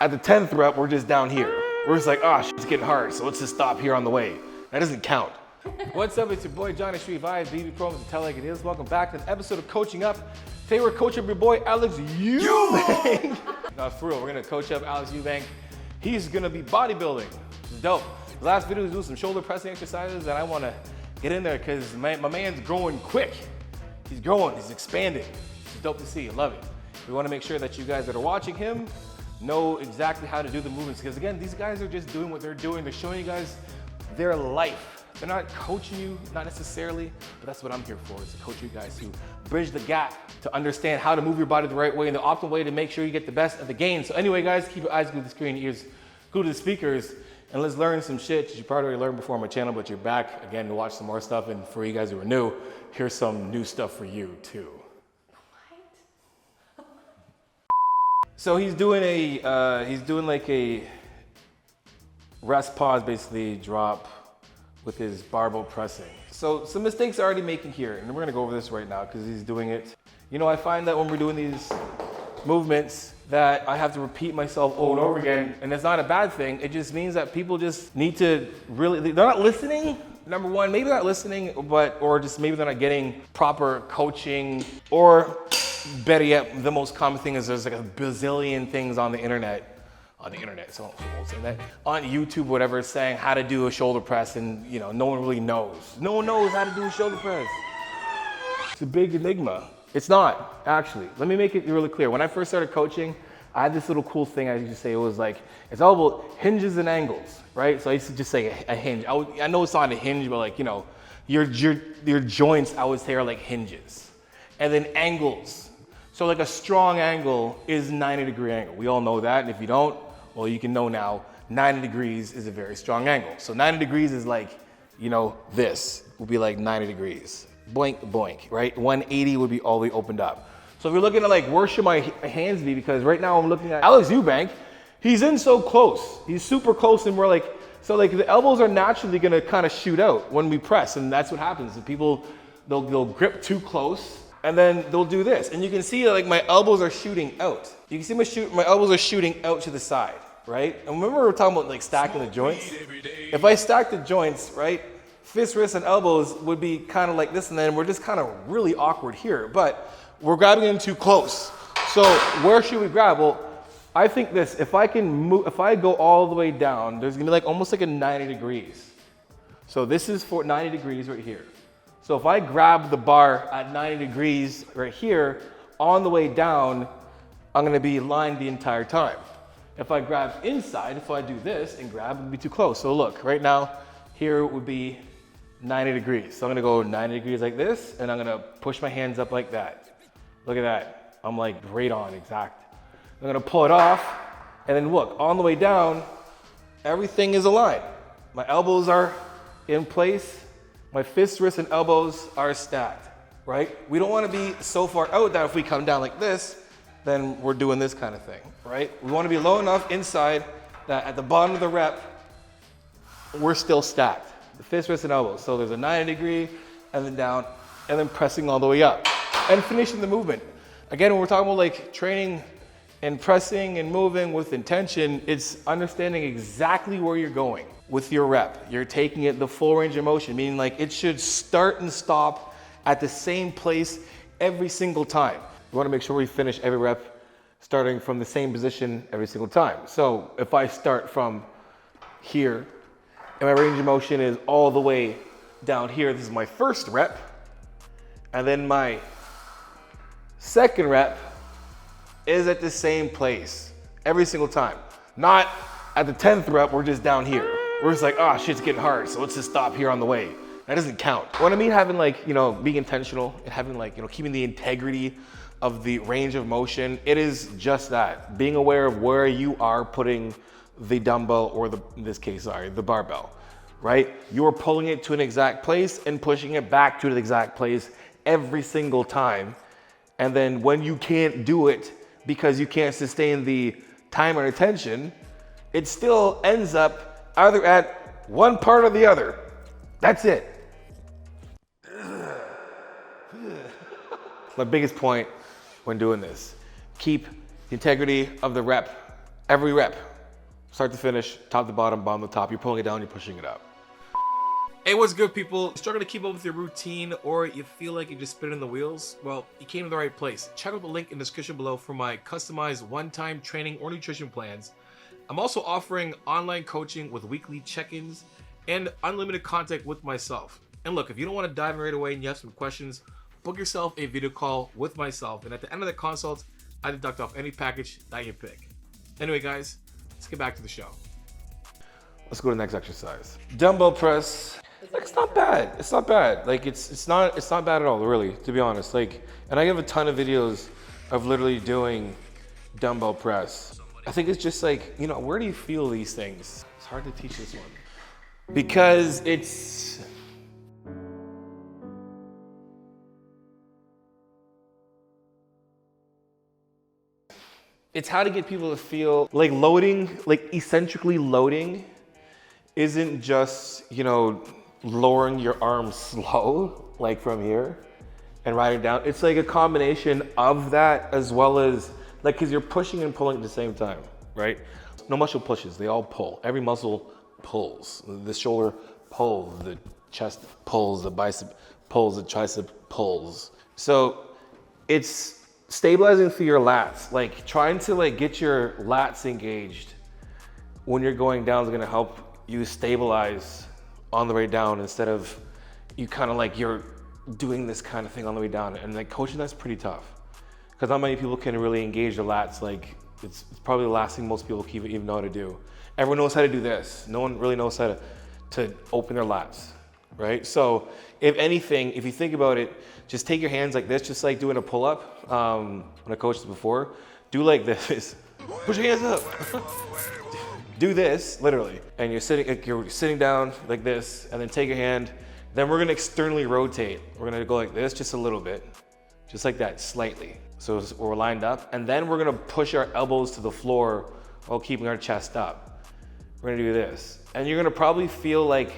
at the 10th rep, we're just down here. We're just like, oh, it's getting hard, so let's just stop here on the way. That doesn't count. What's up, it's your boy Johnny Street Vibes, BB Pros, and Tell Like It Is. Welcome back to an episode of Coaching Up. Today we're coaching up your boy Alex Eubank. Now for real, we're gonna coach up Alex Eubank. He's gonna be bodybuilding. It's dope. The last video was doing some shoulder pressing exercises, and I wanna get in there because my man's growing quick. He's growing, he's expanding. It's dope to see, I love it. We wanna make sure that you guys that are watching him know exactly how to do the movements, because again, these guys are just doing what they're doing. They're showing you guys their life. They're not coaching you, not necessarily, but that's what I'm here for, is to coach you guys to bridge the gap, to understand how to move your body the right way and the optimal way to make sure you get the best of the game. So anyway, guys, keep your eyes glued to the screen, ears glued to the speakers, and let's learn some shit that you probably already learned before on my channel, but you're back again to watch some more stuff. And for you guys who are new, here's some new stuff for you too. What? So he's doing like a rest pause, basically drop with his barbell pressing. So some mistakes are already making here, and we're gonna go over this right now because he's doing it. You know, I find that when we're doing these movements that I have to repeat myself over and over again, and it's not a bad thing. It just means that people just need to really, they're not listening. Number one, maybe they're not listening, or just maybe they're not getting proper coaching, or better yet, the most common thing is there's like a bazillion things on the internet, so I won't say that, on YouTube, whatever, saying how to do a shoulder press, and you know, no one really knows. No one knows how to do a shoulder press. It's a big enigma. It's not, actually. Let me make it really clear. When I first started coaching, I had this little cool thing I used to say. It was like, it's all about hinges and angles, right? So I used to just say a hinge. I know it's not a hinge, but like, you know, your joints, I would say, are like hinges. And then angles. So like a strong angle is 90-degree angle. We all know that, and if you don't, well, you can know now, 90 degrees is a very strong angle. So 90 degrees is like, you know, this would be like 90 degrees. Boink, boink, right? 180 would be all the way opened up. So if you're looking at like, where should my hands be? Because right now I'm looking at Alex Eubank. He's in so close. He's super close, and we're like, so like the elbows are naturally gonna kind of shoot out when we press, and that's what happens. The people, they'll grip too close, and then they'll do this. And you can see like my elbows are shooting out. You can see my elbows are shooting out to the side, right? And remember we were talking about like stacking the joints? If I stack the joints, right, fists, wrists, and elbows would be kind of like this, and then we're just kind of really awkward here, but we're grabbing in too close. So where should we grab? Well, I think this, if I can move, if I go all the way down, there's gonna be like almost like a 90 degrees. So this is for 90 degrees right here. So if I grab the bar at 90 degrees right here, on the way down, I'm gonna be aligned the entire time. If I grab inside, if I do this and grab, it would be too close. So look, right now, here would be 90 degrees. So I'm gonna go 90 degrees like this, and I'm gonna push my hands up like that. Look at that. I'm like right on, exact. I'm gonna pull it off, and then look, on the way down, everything is aligned. My elbows are in place. My fists, wrists, and elbows are stacked, right? We don't wanna be so far out that if we come down like this, then we're doing this kind of thing, right? We wanna be low enough inside that at the bottom of the rep, we're still stacked. The fists, wrists, and elbows. So there's a 90 degree, and then down, and then pressing all the way up, and finishing the movement. Again, when we're talking about like training and pressing and moving with intention, it's understanding exactly where you're going with your rep. You're taking it the full range of motion, meaning like it should start and stop at the same place every single time. We wanna make sure we finish every rep starting from the same position every single time. So if I start from here, and my range of motion is all the way down here, this is my first rep, and then my second rep is at the same place every single time. Not at the 10th rep, we're just down here. We're just like, oh, shit's getting hard, so let's just stop here on the way. That doesn't count. What I mean having like, you know, being intentional and having like, you know, keeping the integrity of the range of motion, it is just that. Being aware of where you are putting the dumbbell, or in this case, the barbell, right? You're pulling it to an exact place and pushing it back to the exact place every single time. And then when you can't do it because you can't sustain the time or attention, it still ends up either at one part or the other. That's it. My biggest point when doing this, keep the integrity of the rep Every rep, start to finish, top to bottom, bottom to top. You're pulling it down, you're pushing it up. Hey, what's good, people? Struggling to keep up with your routine, or you feel like you're just spinning the wheels? Well, you came to the right place. Check out the link in the description below for my customized one-time training or nutrition plans. I'm also offering online coaching with weekly check-ins and unlimited contact with myself. And look, if you don't want to dive in right away and you have some questions, book yourself a video call with myself. And at the end of the consult, I deduct off any package that you pick. Anyway, guys, let's get back to the show. Let's go to the next exercise. Dumbbell press. It's not bad. It's not bad. Like it's not bad at all, really, to be honest. Like, and I have a ton of videos of literally doing dumbbell press. I think it's just like, you know, where do you feel these things? It's hard to teach this one. Because it's how to get people to feel like loading, like eccentrically loading isn't just, you know, lowering your arms slow, like from here and riding down. It's like a combination of that as well as like, cause you're pushing and pulling at the same time, right? No muscle pushes, they all pull. Every muscle pulls. The shoulder pulls, the chest pulls, the bicep pulls, the tricep pulls. So it's stabilizing through your lats, like trying to like get your lats engaged when you're going down is gonna help you stabilize on the way down instead of you kind of like you're doing this kind of thing on the way down. And like coaching, that's pretty tough because not many people can really engage the lats. Like it's probably the last thing most people can even know how to do. Everyone knows how to do this. No one really knows how to open their lats, right? So if anything, if you think about it, just take your hands like this, just like doing a pull-up. When I coached this before, do like this. Push your hands up. Do this, literally. And you're sitting down like this, and then take your hand. Then we're gonna externally rotate. We're gonna go like this, just a little bit. Just like that, slightly. So we're lined up. And then we're gonna push our elbows to the floor while keeping our chest up. We're gonna do this. And you're gonna probably feel like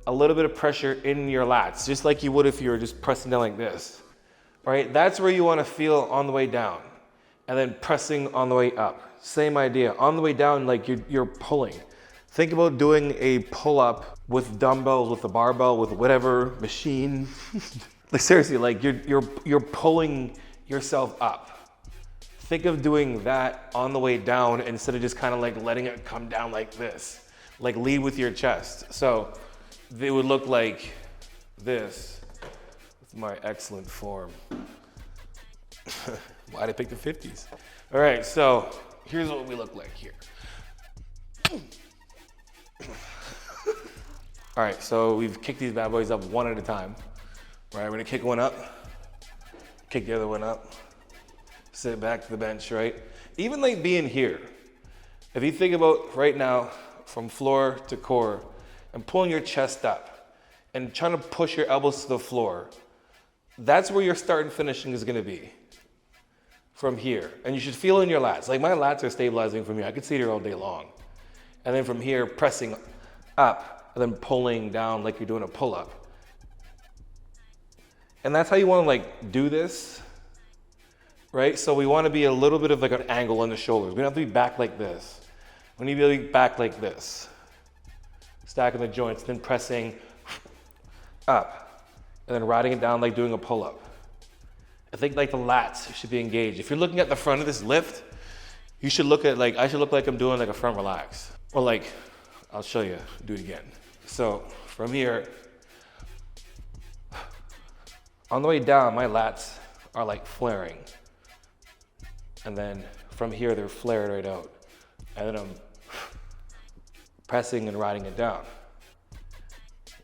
a little bit of pressure in your lats, just like you would if you were just pressing down like this, right? That's where you wanna feel on the way down. And then pressing on the way up. Same idea. On the way down, like you're pulling. Think about doing a pull-up with dumbbells, with a barbell, with whatever machine. Like seriously, like you're pulling yourself up. Think of doing that on the way down instead of just kind of like letting it come down like this. Like lead with your chest. So they would look like this with my excellent form. Why'd I pick the 50s? All right, so here's what we look like here. All right, so we've kicked these bad boys up one at a time. All right, we're gonna kick one up, kick the other one up, sit back to the bench, right? Even like being here, if you think about right now, from floor to core, and pulling your chest up and trying to push your elbows to the floor, that's where your start and finishing is gonna be. From here, and you should feel in your lats. Like my lats are stabilizing from here. I could sit here all day long. And then from here, pressing up, and then pulling down like you're doing a pull-up. And that's how you wanna like do this, right? So we wanna be a little bit of like an angle on the shoulders. We don't have to be back like this. We need to be back like this. Stacking the joints, then pressing up, and then riding it down like doing a pull-up. I think like the lats should be engaged. If you're looking at the front of this lift, you should look at like, I should look like I'm doing like a front relax. Or like, I'll show you, do it again. So from here, on the way down, my lats are like flaring. And then from here, they're flared right out. And then I'm pressing and riding it down.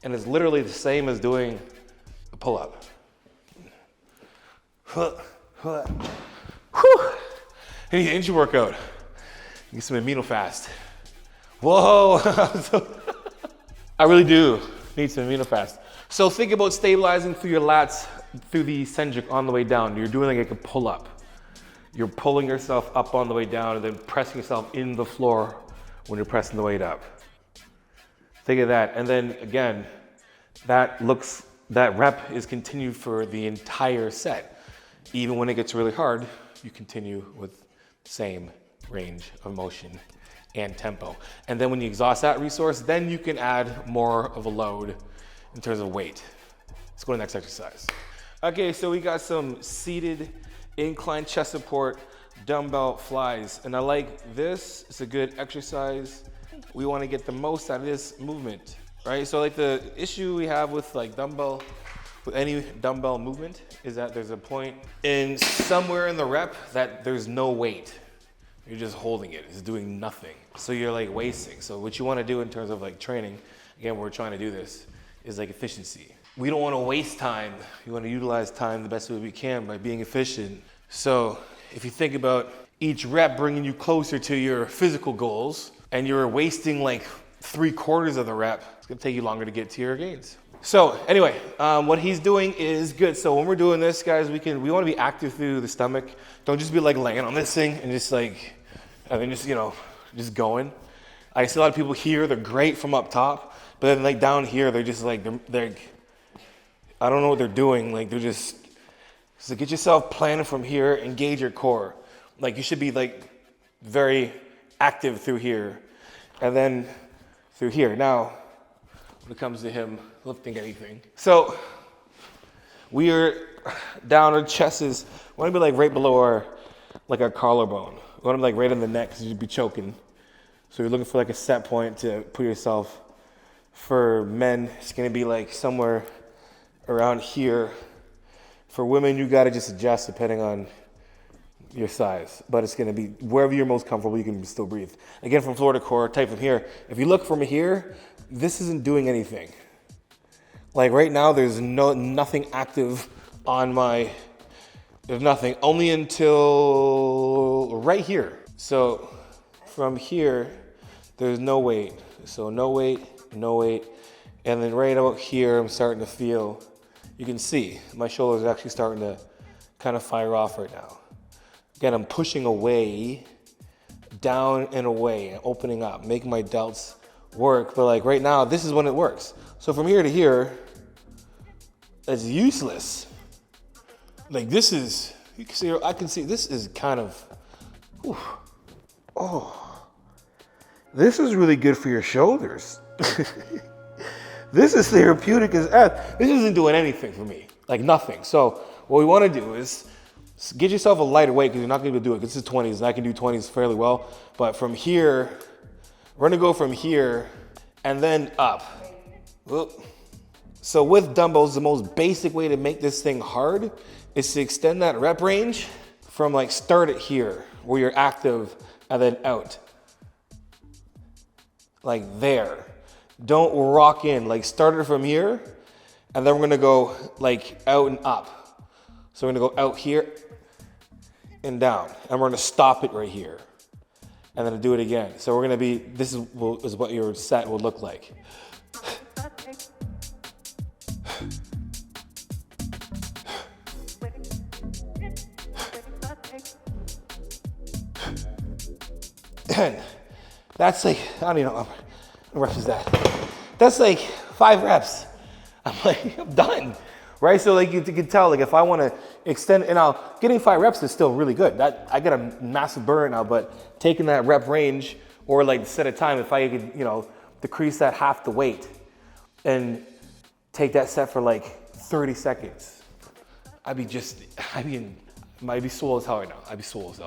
And it's literally the same as doing a pull-up. Whew. I need an engine workout. Get some amino fast. Whoa. I really do need some amino fast. So think about stabilizing through your lats, through the eccentric on the way down. You're doing like a pull up. You're pulling yourself up on the way down and then pressing yourself in the floor when you're pressing the weight up. Think of that. And then again, that rep is continued for the entire set. Even when it gets really hard, you continue with the same range of motion and tempo. And then when you exhaust that resource, then you can add more of a load in terms of weight. Let's go to the next exercise. Okay, so we got some seated incline chest support dumbbell flies. And I like this, it's a good exercise. We wanna get the most out of this movement, right? So like the issue we have with like with any dumbbell movement is that there's a point in somewhere in the rep that there's no weight. You're just holding it, it's doing nothing. So you're like wasting. So what you wanna do in terms of like training, again, we're trying to do this, is like efficiency. We don't wanna waste time. You wanna utilize time the best way we can by being efficient. So if you think about each rep bringing you closer to your physical goals and you're wasting like 3/4 of the rep, it's gonna take you longer to get to your gains. So anyway, what he's doing is good. So when we're doing this, guys, we wanna be active through the stomach. Don't just be like laying on this thing and just like, I mean, just, you know, just going. I see a lot of people here, they're great from up top, but then like down here, they're just like, they're I don't know what they're doing. Like they're just, so get yourself planted from here, engage your core. Like you should be like very active through here and then through here. Now, when it comes to him lifting anything. So we are down, our chest is, we wanna be like right below our collarbone. We wanna be like right in the neck because you'd be choking. So you're looking for like a set point to put yourself. For men, it's gonna be like somewhere around here. For women, you gotta just adjust depending on your size, but it's gonna be wherever you're most comfortable, you can still breathe. Again, from floor to core, type from here. If you look from here, this isn't doing anything. Like right now, there's nothing active on there's nothing, only until right here. So from here, there's no weight. So no weight, no weight. And then right about here, I'm starting to feel, you can see my shoulders are actually starting to kind of fire off right now. Again, I'm pushing away, down and away, opening up, making my delts work. But like right now, this is when it works. So from here to here, it's useless. Like this is, you can see, I can see this is kind of, whew, oh, this is really good for your shoulders. This is therapeutic as F. This isn't doing anything for me, like nothing. So what we wanna do is get yourself a lighter weight because you're not gonna be able to do it. This is 20s and I can do 20s fairly well. But from here, we're gonna go from here and then up. So with dumbbells, the most basic way to make this thing hard is to extend that rep range from like start it here where you're active and then out. Like there. Don't rock in, like start it from here and then we're gonna go like out and up. So we're gonna go out here and down and we're gonna stop it right here and then do it again. So we're gonna be, this is what your set will look like. And that's like, I don't even know, what reps is that? That's like 5 reps. I'm like, I'm done, right? So like you can tell, like if I wanna extend, and now getting 5 reps is still really good. That I get a massive burn now, but taking that rep range or like set a time, if I could, you know, decrease that half the weight and take that set for like 30 seconds, I'd be swole as hell right now. I'd be swole as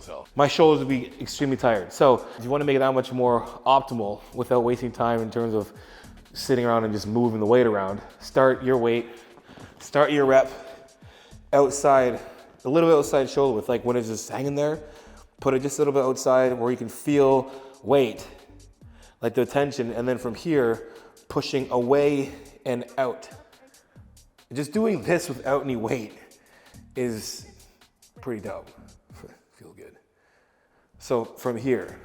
hell. My shoulders would be extremely tired. So if you want to make it that much more optimal without wasting time in terms of sitting around and just moving the weight around, start your weight, start your rep outside, a little bit outside shoulder width, like when it's just hanging there, put it just a little bit outside where you can feel weight, like the tension, and then from here, pushing away and out. Just doing this without any weight is pretty dope. Feel good. So from here,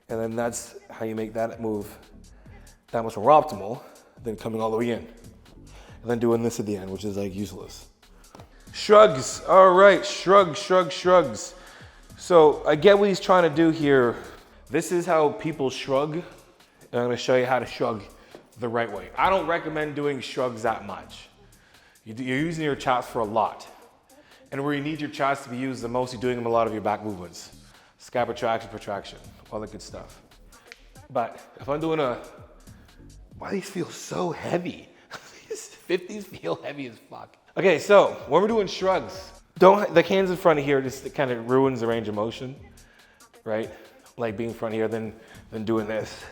and then that's how you make that move that much more optimal than coming all the way in. And then doing this at the end, which is like useless. Shrugs, all right, shrugs. So I get what he's trying to do here. This is how people shrug. And I'm gonna show you how to shrug the right way. I don't recommend doing shrugs that much. You're using your chest for a lot. And where you need your chest to be used the most, you're doing them a lot of your back movements. scap retraction, protraction, all the good stuff. But if I'm doing why do these feel so heavy? These 50s feel heavy as fuck. Okay, so when we're doing shrugs, the hands in front of here just kind of ruins the range of motion, right? Like being in front of here, then doing this,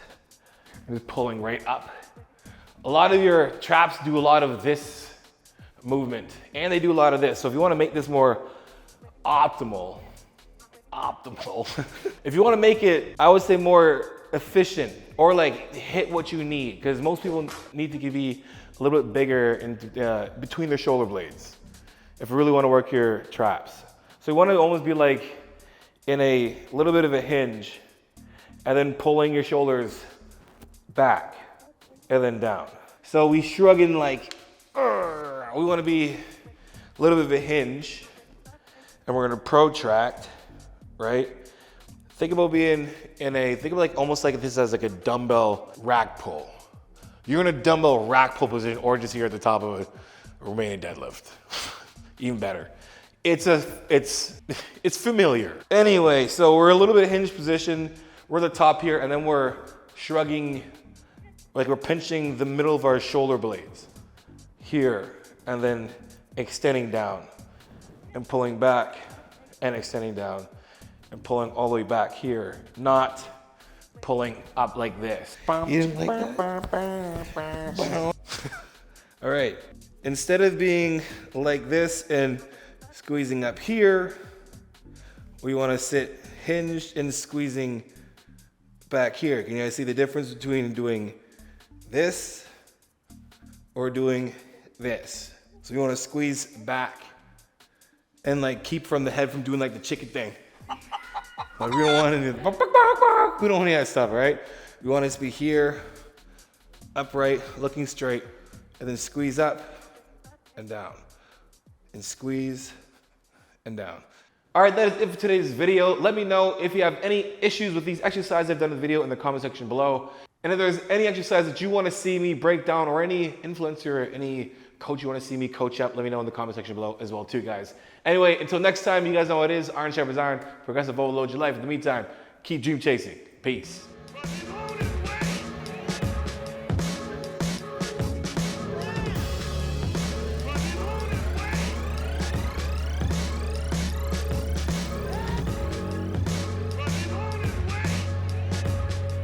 and just pulling right up. A lot of your traps do a lot of this movement, and they do a lot of this. So if you want to make this more optimal, if you want to make it, I would say more efficient, or like hit what you need, because most people need to be a little bit bigger in between their shoulder blades if you really want to work your traps. So you want to almost be like in a little bit of a hinge, and then pulling your shoulders back and then down. So we shrug in like, we want to be a little bit of a hinge, and we're going to protract, right? Think about being think of like almost like this as like a dumbbell rack pull. You're in a dumbbell rack pull position, or just here at the top of a Romanian deadlift. Even better. It's familiar. Anyway, so we're a little bit hinged position. We're at the top here, and then we're shrugging, like we're pinching the middle of our shoulder blades here, and then extending down and pulling back and extending down and pulling all the way back here, not pulling up like this. You didn't like that? All right, instead of being like this and squeezing up here, we want to sit hinged and squeezing back here. Can you guys see the difference between doing this or doing this? So you want to squeeze back and like keep from the head from doing like the chicken thing. Like we don't want any of that stuff, right? We want it to be here, upright, looking straight, and then squeeze up and down, and squeeze and down. All right, that is it for today's video. Let me know if you have any issues with these exercises I've done in the video in the comment section below. And if there's any exercise that you want to see me break down, or any influencer, any coach you want to see me coach up, let me know in the comment section below as well too, guys. Anyway, until next time, you guys know what it is. Iron sharpens iron. Progressive overload your life. In the meantime, keep dream chasing. Peace.